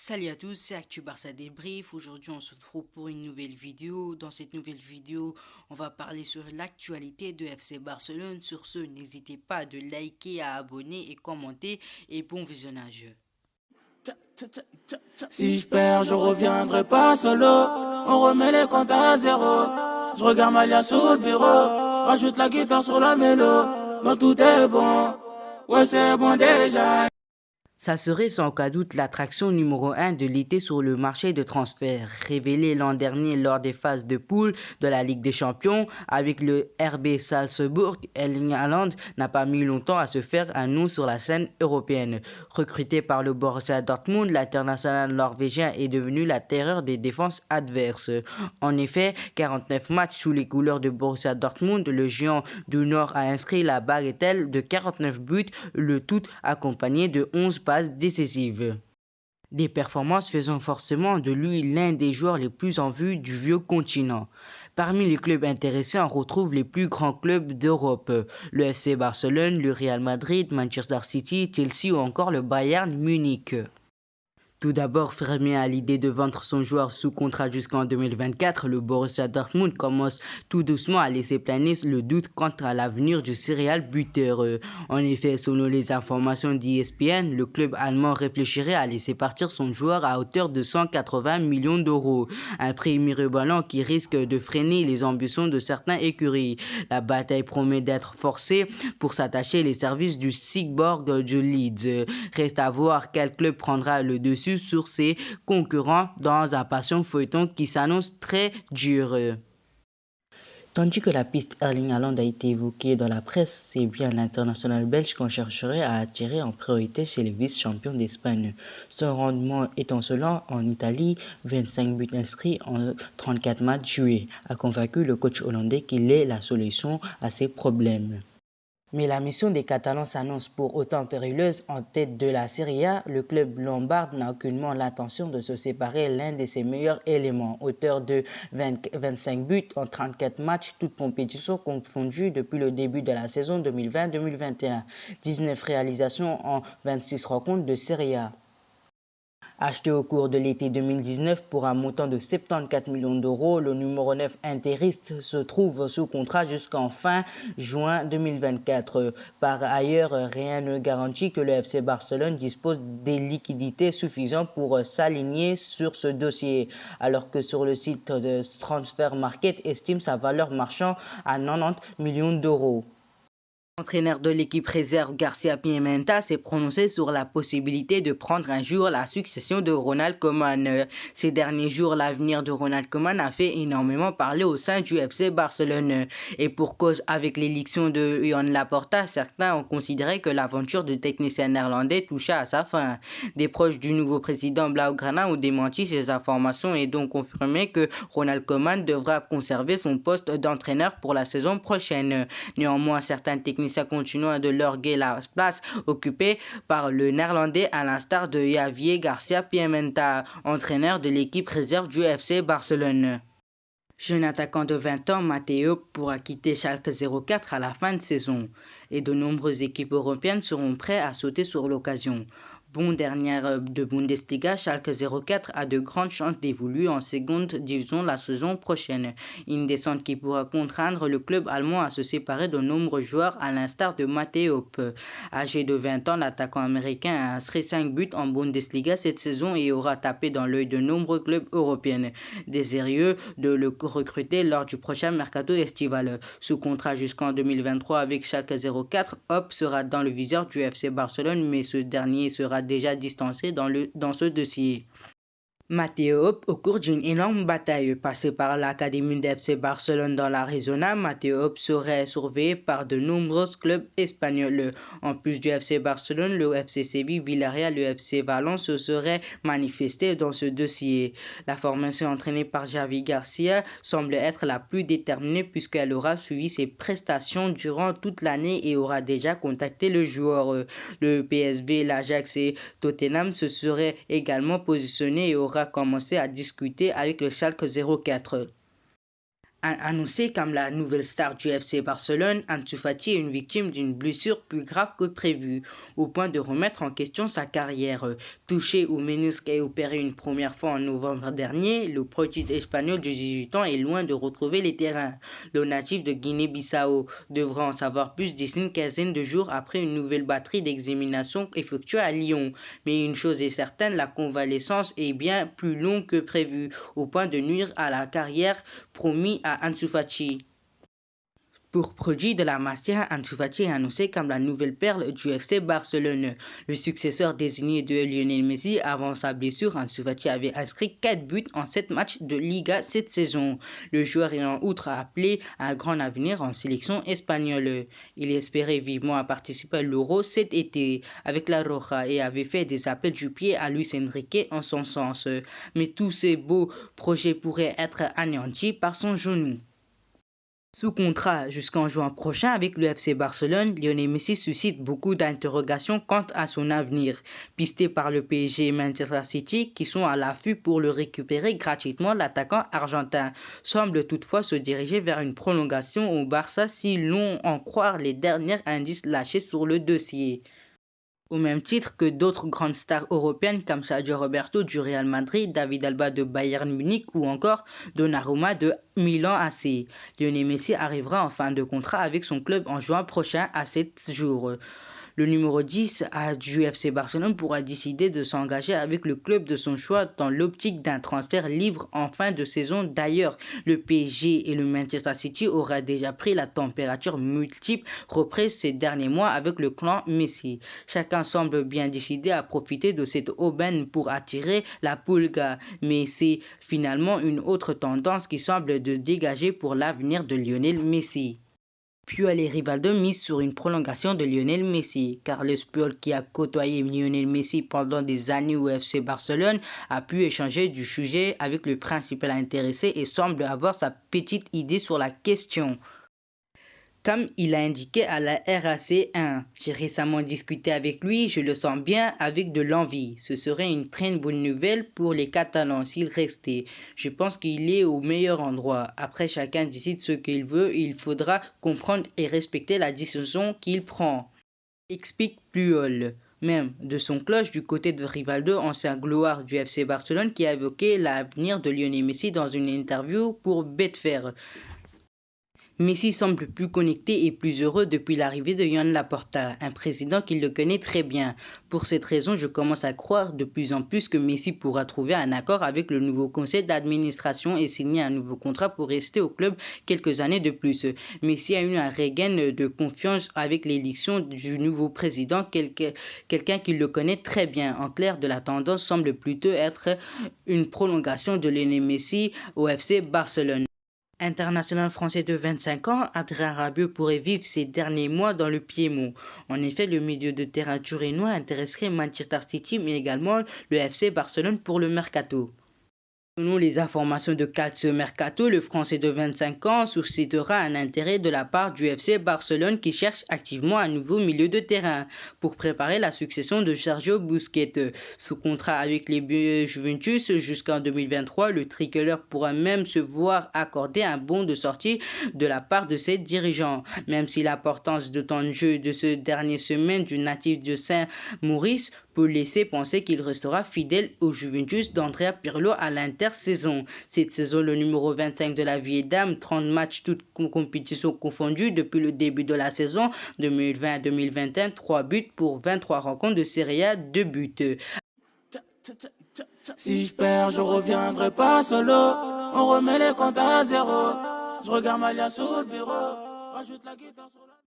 Salut à tous, c'est Actu Barça Débrief. Aujourd'hui, on se retrouve pour une nouvelle vidéo. Dans cette nouvelle vidéo, on va parler sur l'actualité de FC Barcelone. Sur ce, n'hésitez pas de liker, à abonner et commenter. Et bon visionnage. Si je perds, je reviendrai pas solo. On remet les comptes à zéro. Je regarde Malia sur le bureau. Rajoute la guitare sur la mélo. Non, tout est bon. Ouais, c'est bon déjà. Ça serait sans aucun doute l'attraction numéro 1 de l'été sur le marché de transfert. Révélé l'an dernier lors des phases de poule de la Ligue des Champions avec le RB Salzbourg, Erling Haaland n'a pas mis longtemps à se faire un nom sur la scène européenne. Recruté par le Borussia Dortmund, l'international norvégien est devenu la terreur des défenses adverses. En effet, 49 matchs sous les couleurs de Borussia Dortmund, le géant du Nord a inscrit la bagatelle de 49 buts, le tout accompagné de 11 passes décisives. Des performances faisant forcément de lui l'un des joueurs les plus en vue du vieux continent. Parmi les clubs intéressés, on retrouve les plus grands clubs d'Europe, le FC Barcelone, le Real Madrid, Manchester City, Chelsea ou encore le Bayern Munich. Tout d'abord, fermé à l'idée de vendre son joueur sous contrat jusqu'en 2024, le Borussia Dortmund commence tout doucement à laisser planer le doute quant à l'avenir du céréal buteur. En effet, selon les informations d'ESPN, le club allemand réfléchirait à laisser partir son joueur à hauteur de 180 millions d'euros, un prix mirobolant qui risque de freiner les ambitions de certains écuries. La bataille promet d'être forcée pour s'attacher les services du Cyborg du Leeds. Reste à voir quel club prendra le dessus sur ses concurrents dans un patient feuilleton qui s'annonce très dur. Tandis que la piste Erling Haaland a été évoquée dans la presse, c'est bien l'international belge qu'on chercherait à attirer en priorité chez les vice-champions d'Espagne. Son rendement étincelant en Italie, 25 buts inscrits en 34 matchs joués, a convaincu le coach hollandais qu'il est la solution à ses problèmes. Mais la mission des Catalans s'annonce pour autant périlleuse. En tête de la Serie A, le club lombard n'a aucunement l'intention de se séparer l'un de ses meilleurs éléments. Auteur de 25 buts en 34 matchs, toutes compétitions confondues depuis le début de la saison 2020-2021. 19 réalisations en 26 rencontres de Serie A. Acheté au cours de l'été 2019 pour un montant de 74 millions d'euros, le numéro 9 interiste se trouve sous contrat jusqu'en fin juin 2024. Par ailleurs, rien ne garantit que le FC Barcelone dispose des liquidités suffisantes pour s'aligner sur ce dossier, alors que sur le site de Transfer Market estime sa valeur marchande à 90 millions d'euros. L'entraîneur de l'équipe réserve Garcia Pimenta s'est prononcé sur la possibilité de prendre un jour la succession de Ronald Koeman. Ces derniers jours, l'avenir de Ronald Koeman a fait énormément parler au sein du FC Barcelone. Et pour cause, avec l'élection de Joan Laporta, certains ont considéré que l'aventure du technicien néerlandais touchait à sa fin. Des proches du nouveau président Blaugrana ont démenti ces informations et donc confirmé que Ronald Koeman devra conserver son poste d'entraîneur pour la saison prochaine. Néanmoins, certains techniciens continuent de lorguer la place occupée par le néerlandais à l'instar de Javier Garcia Pimenta, entraîneur de l'équipe réserve du FC Barcelone. Jeune attaquant de 20 ans, Matteo pourra quitter Schalke 04 à la fin de saison et de nombreuses équipes européennes seront prêtes à sauter sur l'occasion. Bon dernière de Bundesliga, Schalke 04 a de grandes chances d'évoluer en seconde division la saison prochaine. Une descente qui pourra contraindre le club allemand à se séparer de nombreux joueurs à l'instar de Matteo. Âgé de 20 ans, l'attaquant américain a inscrit 5 buts en Bundesliga cette saison et aura tapé dans l'œil de nombreux clubs européens, désireux de le recruter lors du prochain mercato estival. Sous contrat jusqu'en 2023 avec Schalke 04, Hop sera dans le viseur du FC Barcelone, mais ce dernier sera déjà distancé dans ce dossier. Matteo, au cours d'une énorme bataille passée par l'académie d'FC Barcelone dans l'Arizona, Matteo serait surveillé par de nombreux clubs espagnols. En plus du FC Barcelone, le FC Séville, Villarreal et le FC Valence se seraient manifestés dans ce dossier. La formation entraînée par Javi Garcia semble être la plus déterminée puisqu'elle aura suivi ses prestations durant toute l'année et aura déjà contacté le joueur. Le PSV, l'Ajax et Tottenham se seraient également positionnés et aura commencé à discuter avec le Schalke 04. Annoncé comme la nouvelle star du FC Barcelone, Ansu Fati est une victime d'une blessure plus grave que prévu, au point de remettre en question sa carrière. Touché au ménisque et opéré une première fois en novembre dernier, le prodige espagnol de 18 ans est loin de retrouver les terrains. Le natif de Guinée-Bissau devra en savoir plus d'ici une quinzaine de jours après une nouvelle batterie d'examination effectuée à Lyon. Mais une chose est certaine, la convalescence est bien plus longue que prévu, au point de nuire à la carrière promise à Ansu Fati. Pour produit de la Masia, Ansu Fati est annoncé comme la nouvelle perle du FC Barcelone. Le successeur désigné de Lionel Messi avant sa blessure, Ansu Fati avait inscrit 4 buts en 7 matchs de Liga cette saison. Le joueur est en outre appelé à un grand avenir en sélection espagnole. Il espérait vivement à participer à l'Euro cet été avec la Roja et avait fait des appels du pied à Luis Enrique en son sens. Mais tous ces beaux projets pourraient être anéantis par son genou. Sous contrat jusqu'en juin prochain avec le FC Barcelone, Lionel Messi suscite beaucoup d'interrogations quant à son avenir. Pisté par le PSG et Manchester City, qui sont à l'affût pour le récupérer gratuitement, l'attaquant argentin semble toutefois se diriger vers une prolongation au Barça si l'on en croit les derniers indices lâchés sur le dossier. Au même titre que d'autres grandes stars européennes comme Sergio Roberto du Real Madrid, David Alba de Bayern Munich ou encore Donnarumma de Milan AC. Lionel Messi arrivera en fin de contrat avec son club en juin prochain à 7 jours. Le numéro 10 du FC Barcelone pourra décider de s'engager avec le club de son choix dans l'optique d'un transfert libre en fin de saison. D'ailleurs, le PSG et le Manchester City auraient déjà pris la température multiple reprise ces derniers mois avec le clan Messi. Chacun semble bien décidé à profiter de cette aubaine pour attirer la pulga, mais c'est finalement une autre tendance qui semble de dégager pour l'avenir de Lionel Messi. Puis les Rivaldo misent sur une prolongation de Lionel Messi. Carles Puyol, qui a côtoyé Lionel Messi pendant des années au FC Barcelone, a pu échanger du sujet avec le principal intéressé et semble avoir sa petite idée sur la question. Comme il a indiqué à la RAC1, j'ai récemment discuté avec lui, je le sens bien avec de l'envie. Ce serait une très bonne nouvelle pour les Catalans s'il restait. Je pense qu'il est au meilleur endroit. Après, chacun décide ce qu'il veut, il faudra comprendre et respecter la décision qu'il prend. Explique Puyol. Même de son cloche du côté de Rivaldo, ancien gloire du FC Barcelone, qui a évoqué l'avenir de Lionel Messi dans une interview pour Betfair. Messi semble plus connecté et plus heureux depuis l'arrivée de Joan Laporta, un président qui le connaît très bien. Pour cette raison, je commence à croire de plus en plus que Messi pourra trouver un accord avec le nouveau conseil d'administration et signer un nouveau contrat pour rester au club quelques années de plus. Messi a eu un regain de confiance avec l'élection du nouveau président, quelqu'un qui le connaît très bien. En clair, de la tendance semble plutôt être une prolongation de Lionel Messi au FC Barcelone. International français de 25 ans, Adrien Rabiot pourrait vivre ces derniers mois dans le Piémont. En effet, le milieu de terrain turinois intéresserait Manchester City mais également le FC Barcelone pour le mercato. Selon les informations de Calcio Mercato, le Français de 25 ans suscitera un intérêt de la part du FC Barcelone qui cherche activement un nouveau milieu de terrain pour préparer la succession de Sergio Busquets. Sous contrat avec les Juventus jusqu'en 2023, le tricolore pourra même se voir accorder un bon de sortie de la part de ses dirigeants. Même si l'importance de temps de jeu de ce dernier semaine du natif de Saint-Maurice peut laisser penser qu'il restera fidèle au Juventus d'Andrea Pirlo à l'intersaison. Cette saison, le numéro 25 de la vieille dame, 30 matchs toutes compétitions confondues depuis le début de la saison 2020-2021, 3 buts pour 23 rencontres de Serie A, 2 buts. Si je perds, je reviendrai pas solo. On remet les comptes à zéro. Je regarde Malia sur le bureau. Rajoute la guitare sur la...